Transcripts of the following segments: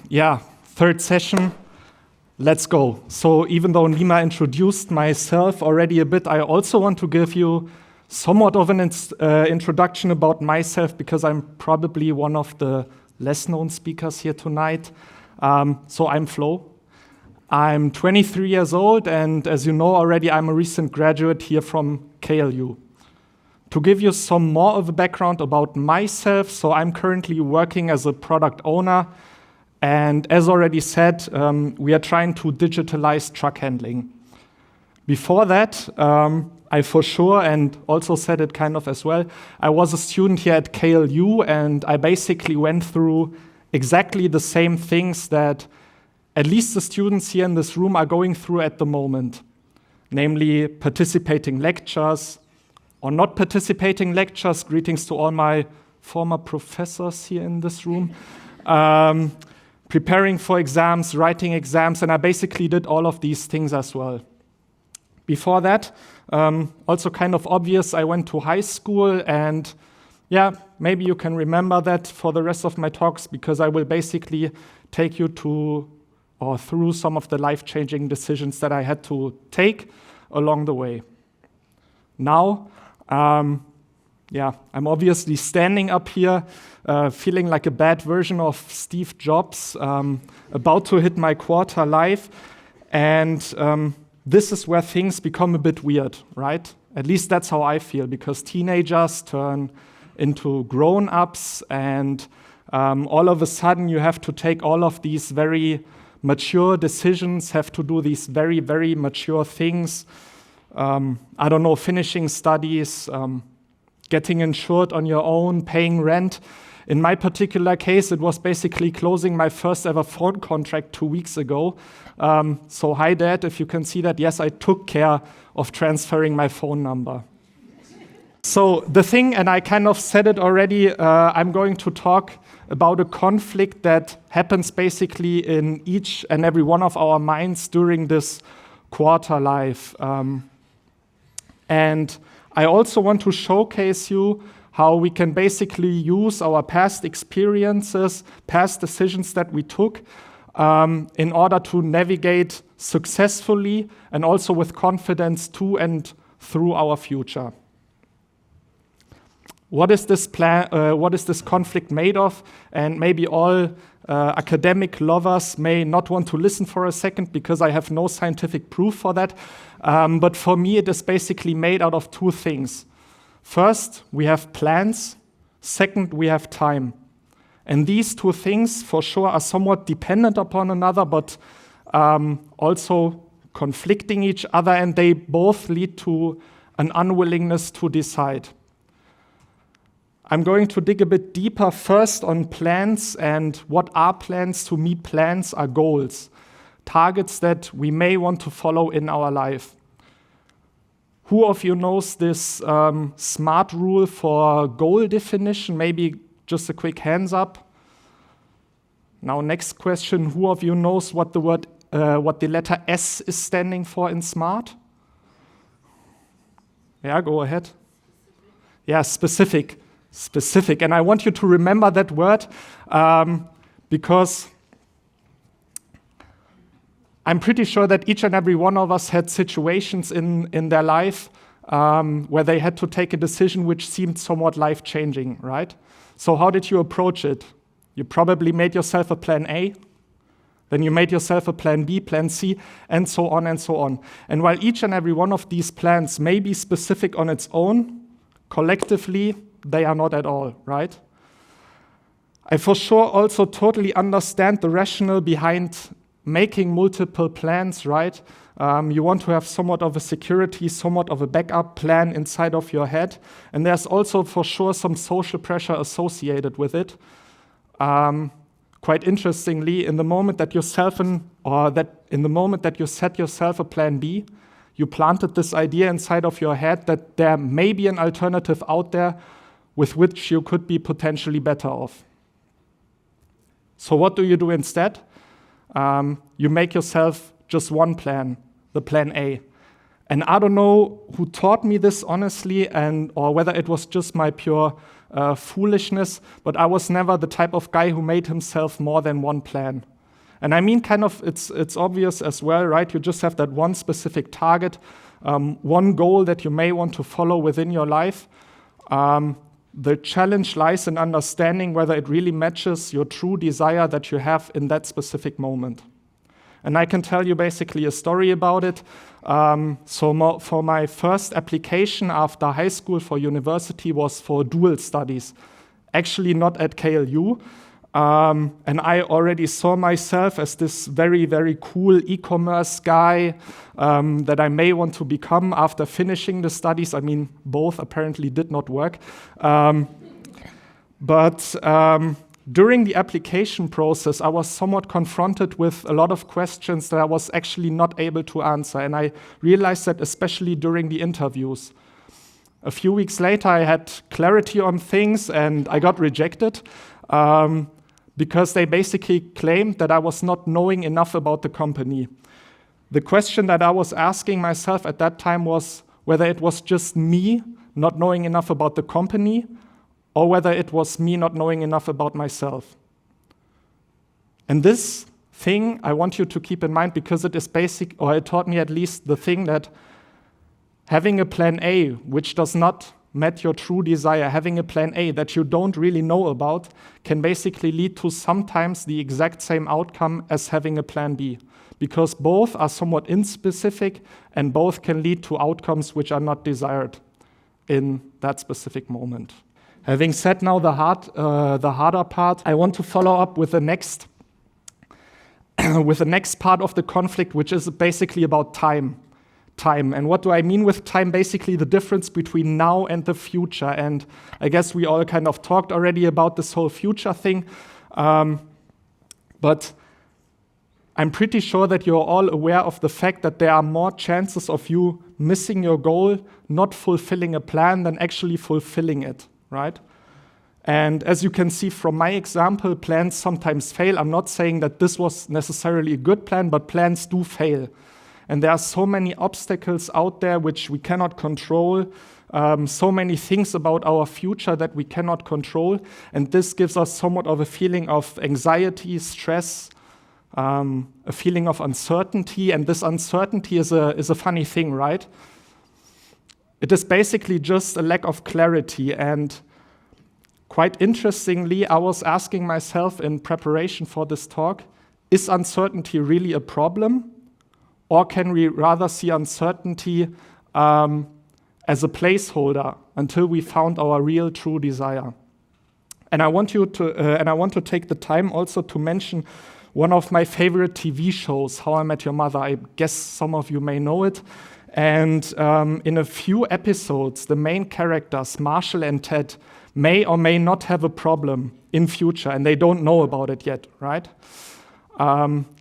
Third session, let's go. So even though Nima introduced myself already a bit, I also want to give you somewhat of an introduction about myself, because I'm probably one of the less known speakers here tonight. So I'm Flo. I'm 23 years old, and as you know already, I'm a recent graduate here from KLU. To give you some more of a background about myself, so I'm currently working as a product owner, and as already said, we are trying to digitalize truck handling. Before that, I for sure, and also said it kind of as well, I was a student here at KLU, and I basically went through exactly the same things that at least the students here in this room are going through at the moment, namely participating lectures or not participating lectures. Greetings to all my former professors here in this room. Preparing for exams, writing exams, and I basically did all of these things as well. Before that, also kind of obvious, I went to high school, and maybe you can remember that for the rest of my talks, because I will basically take you to or through some of the life-changing decisions that I had to take along the way. Now, I'm obviously standing up here, feeling like a bad version of Steve Jobs, about to hit my quarter life, and this is where things become a bit weird, right? At least that's how I feel, because teenagers turn into grown-ups, and all of a sudden you have to take all of these very mature decisions, have to do these very, very mature things. Finishing studies, getting insured on your own, paying rent. In my particular case, it was basically closing my first ever phone contract 2 weeks ago. So hi, Dad, if you can see that, yes, I took care of transferring my phone number. So the thing, and I kind of said it already, I'm going to talk about a conflict that happens basically in each and every one of our minds during this quarter life. And I also want to showcase you how we can basically use our past experiences, past decisions that we took, in order to navigate successfully and also with confidence to and through our future. What is this conflict made of? And maybe all academic lovers may not want to listen for a second, because I have no scientific proof for that. But for me, it is basically made out of two things. First, we have plans. Second, we have time. And these two things, for sure, are somewhat dependent upon another, but also conflicting each other, and they both lead to an unwillingness to decide. I'm going to dig a bit deeper first on plans, and what are plans? To me, plans are goals, targets that we may want to follow in our life. Who of you knows this SMART rule for goal definition? Maybe just a quick hands up. Now, next question, who of you knows what the letter S is standing for in SMART? Yeah, go ahead. Yeah, specific. Specific, and I want you to remember that word, because I'm pretty sure that each and every one of us had situations in their life where they had to take a decision which seemed somewhat life-changing, right? So how did you approach it? You probably made yourself a plan A, then you made yourself a plan B, plan C, and so on and so on. And while each and every one of these plans may be specific on its own, collectively, they are not at all, right? I for sure also totally understand the rationale behind making multiple plans, right? You want to have somewhat of a security, somewhat of a backup plan inside of your head. And there's also for sure some social pressure associated with it. Quite interestingly, in the moment that you set yourself a plan B, you planted this idea inside of your head that there may be an alternative out there with which you could be potentially better off. So what do you do instead? You make yourself just one plan, the plan A. And I don't know who taught me this honestly, or whether it was just my pure foolishness, but I was never the type of guy who made himself more than one plan. And I mean, kind of, it's obvious as well, right? You just have that one specific target, one goal that you may want to follow within your life. The challenge lies in understanding whether it really matches your true desire that you have in that specific moment. And I can tell you basically a story about it. For my first application after high school for university was for dual studies, actually not at KLU. And I already saw myself as this very, very cool e-commerce guy that I may want to become after finishing the studies. I mean, both apparently did not work. But during the application process, I was somewhat confronted with a lot of questions that I was actually not able to answer. And I realized that especially during the interviews. A few weeks later, I had clarity on things and I got rejected. Because they basically claimed that I was not knowing enough about the company. The question that I was asking myself at that time was whether it was just me not knowing enough about the company, or whether it was me not knowing enough about myself. And this thing I want you to keep in mind, because it is basic, or it taught me at least the thing that having a plan A, which does not met your true desire, having a plan A that you don't really know about, can basically lead to sometimes the exact same outcome as having a plan B, because both are somewhat inspecific and both can lead to outcomes which are not desired in that specific moment. Having said now the harder part, I want to follow up with the next part of the conflict, which is basically about time. And what do I mean with time? Basically the difference between now and the future. And I guess we all kind of talked already about this whole future thing. But I'm pretty sure that you're all aware of the fact that there are more chances of you missing your goal, not fulfilling a plan, than actually fulfilling it, right? And as you can see from my example, plans sometimes fail. I'm not saying that this was necessarily a good plan, but plans do fail. And there are so many obstacles out there which we cannot control, so many things about our future that we cannot control. And this gives us somewhat of a feeling of anxiety, stress, a feeling of uncertainty. And this uncertainty is a funny thing, right? It is basically just a lack of clarity. And quite interestingly, I was asking myself in preparation for this talk, is uncertainty really a problem? Or can we rather see uncertainty as a placeholder until we found our real true desire? And I want to take the time also to mention one of my favorite TV shows, How I Met Your Mother. I guess some of you may know it. And in a few episodes, the main characters, Marshall and Ted, may or may not have a problem in future, and they don't know about it yet, right?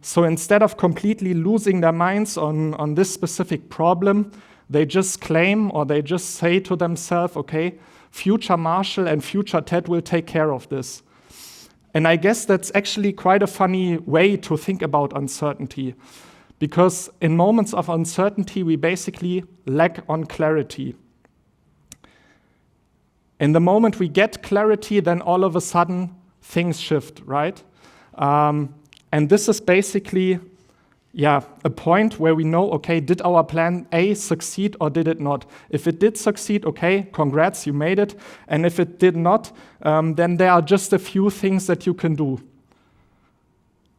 So instead of completely losing their minds on this specific problem, they just claim or they just say to themselves, okay, future Marshall and future Ted will take care of this. And I guess that's actually quite a funny way to think about uncertainty, because in moments of uncertainty, we basically lack on clarity. In the moment we get clarity, then all of a sudden things shift, right? And this is basically, a point where we know, okay, did our plan A succeed or did it not? If it did succeed, okay, congrats, you made it. And if it did not, then there are just a few things that you can do.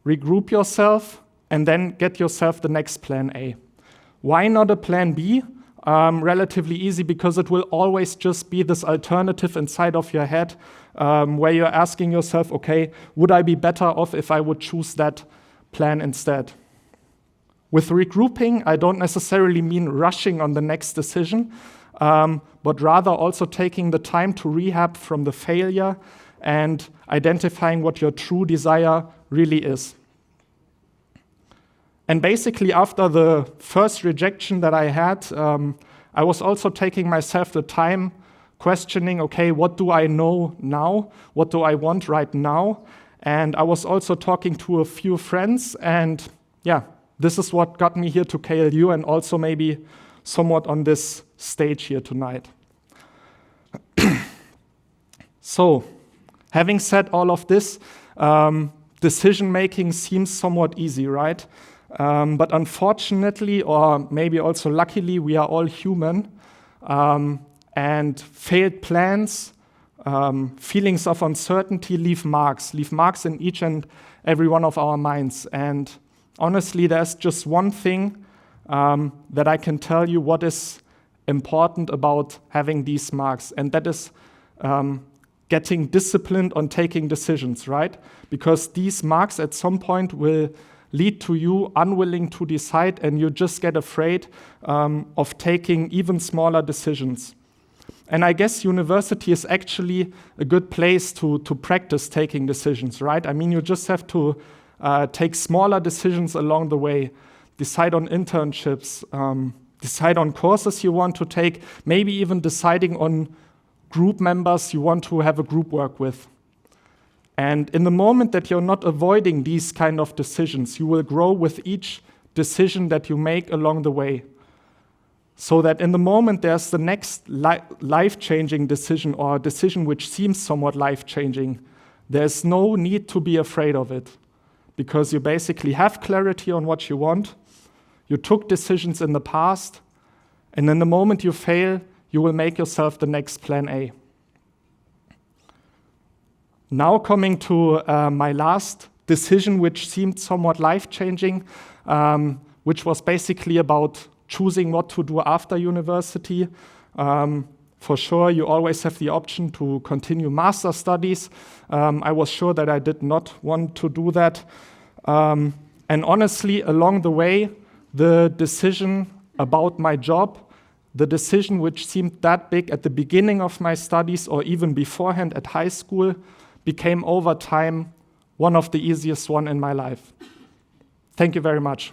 Regroup yourself and then get yourself the next plan A. Why not a plan B? Relatively easy, because it will always just be this alternative inside of your head where you're asking yourself, okay, would I be better off if I would choose that plan instead? With regrouping, I don't necessarily mean rushing on the next decision, but rather also taking the time to rehab from the failure and identifying what your true desire really is. And basically, after the first rejection that I had, I was also taking myself the time questioning, okay, what do I know now? What do I want right now? And I was also talking to a few friends, and this is what got me here to KLU and also maybe somewhat on this stage here tonight. So, having said all of this, decision-making seems somewhat easy, right? But unfortunately, or maybe also luckily, we are all human, and failed plans, feelings of uncertainty leave marks in each and every one of our minds. And honestly, there's just one thing that I can tell you what is important about having these marks, and that is getting disciplined on taking decisions, right? Because these marks at some point will lead to you unwilling to decide, and you just get afraid of taking even smaller decisions. And I guess university is actually a good place to practice taking decisions, right? I mean, you just have to take smaller decisions along the way, decide on internships, decide on courses you want to take, maybe even deciding on group members you want to have a group work with. And in the moment that you're not avoiding these kind of decisions, you will grow with each decision that you make along the way. So that in the moment there's the next life-changing decision, or a decision which seems somewhat life-changing, there's no need to be afraid of it, because you basically have clarity on what you want, you took decisions in the past, and in the moment you fail, you will make yourself the next plan A. Now coming to my last decision, which seemed somewhat life-changing, which was basically about choosing what to do after university. For sure, you always have the option to continue master studies. I was sure that I did not want to do that. And honestly, along the way, the decision about my job, the decision which seemed that big at the beginning of my studies or even beforehand at high school, became over time one of the easiest one in my life. Thank you very much.